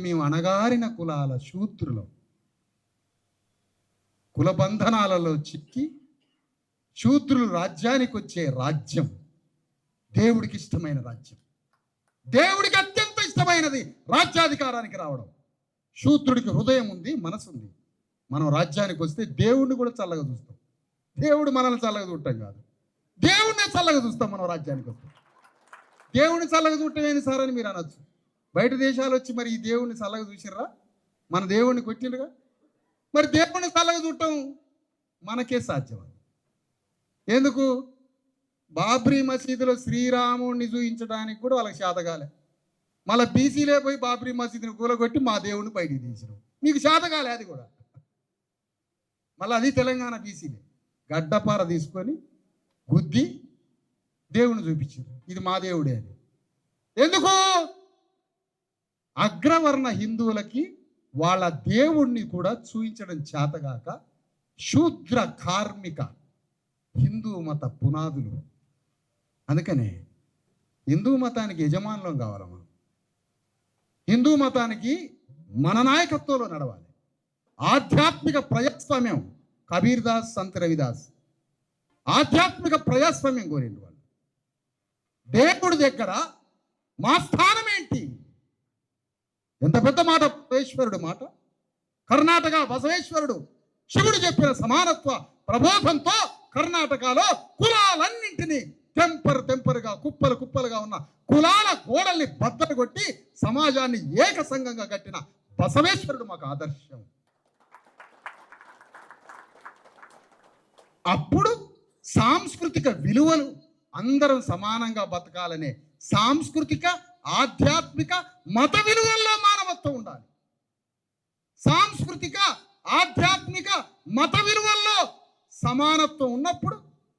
మేము అణగారిన కులాల శూద్రులం, కులబంధనాలలో చిక్కి శూద్రులు రాజ్యానికి వచ్చే రాజ్యం దేవుడికి ఇష్టమైన రాజ్యం. దేవుడికి అత్యంత ఇష్టమైనది రాజ్యాధికారానికి రావడం. శూద్రుడికి హృదయం ఉంది, మనసు ఉంది. మనం రాజ్యానికి వస్తే దేవుడిని కూడా చల్లగా చూస్తాం. దేవుడు మనల్ని చల్లగా చూడటం కాదు, దేవుడినే చల్లగా చూస్తాం. మనం రాజ్యానికి వస్తాం. దేవుడిని చల్లగా చూడటం ఏంది సార్ అని మీరు అనొచ్చు. బయట దేశాలు వచ్చి మరి ఈ దేవుడిని చల్లగా చూసిర్రా? మన దేవుడిని కొట్టిండుగా. మరి దేవుడిని చల్లగా చూడటం మనకే సాధ్యం. ఎందుకు? బాబ్రీ మసీదులో శ్రీరాముడిని చూపించడానికి కూడా వాళ్ళకి శాతగాలే. మళ్ళీ బీసీలే పోయి బాబ్రీ మసీదుని కూలగొట్టి మా దేవుడిని బయటికి తీసినాం. మీకు శాతగాలే అది కూడా. మళ్ళీ అది తెలంగాణ బీసీలే గడ్డపార తీసుకొని గుద్ది దేవుడిని చూపించారు, ఇది మా దేవుడే అని. ఎందుకు? అగ్రవర్ణ హిందువులకి వాళ్ళ దేవుణ్ణి కూడా చూపించడం చేతగాక శూద్ర కార్మిక హిందూ మత పునాదులు. అందుకనే హిందూ మతానికి యజమానులం కావాలి. మనం హిందూ మతానికి మన నాయకత్వంలో నడవాలి. ఆధ్యాత్మిక ప్రజాస్వామ్యం, కబీర్ దాస్, సంత్ రవిదాస్ ఆధ్యాత్మిక ప్రజాస్వామ్యం కోరిండు వాళ్ళు. దేవుడి దగ్గర మా స్థానం ఏంటి? ఎంత పెద్ద మాట బసవేశ్వరుడు మాట. కర్ణాటక బసవేశ్వరుడు శివుడు చెప్పిన సమానత్వ ప్రబోధంతో కర్ణాటకలో కులాలన్నింటినీ తెంపరుగా కుప్పలు కుప్పలుగా ఉన్న కులాల గోడల్ని బద్దలు కొట్టి సమాజాన్ని ఏక సంఘంగా కట్టిన బసవేశ్వరుడు మాకు ఆదర్శం. అప్పుడు సాంస్కృతిక విలువలు అందరం సమానంగా బతకాలనే సాంస్కృతిక ఆధ్యాత్మిక మత విలువల్లో మానవత్వం ఉండాలి. సాంస్కృతిక ఆధ్యాత్మిక మత విలువల్లో సమానత్వం ఉన్నప్పుడు,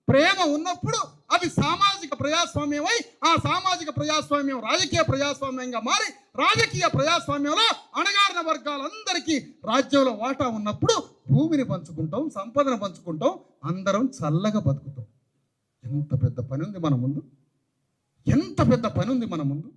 ప్రేమ ఉన్నప్పుడు అది సామాజిక ప్రజాస్వామ్యమై, ఆ సామాజిక ప్రజాస్వామ్యం రాజకీయ ప్రజాస్వామ్యంగా మారి, రాజకీయ ప్రజాస్వామ్యంలో అణగారిన వర్గాలందరికీ రాజ్యంలో వాటా ఉన్నప్పుడు భూమిని పంచుకుంటాం, సంపదను పంచుకుంటాం, అందరం చల్లగా బతుకుతాం. ఎంత పెద్ద పని ఉంది మన ముందు, ఎంత పెద్ద పని ఉంది మన ముందు.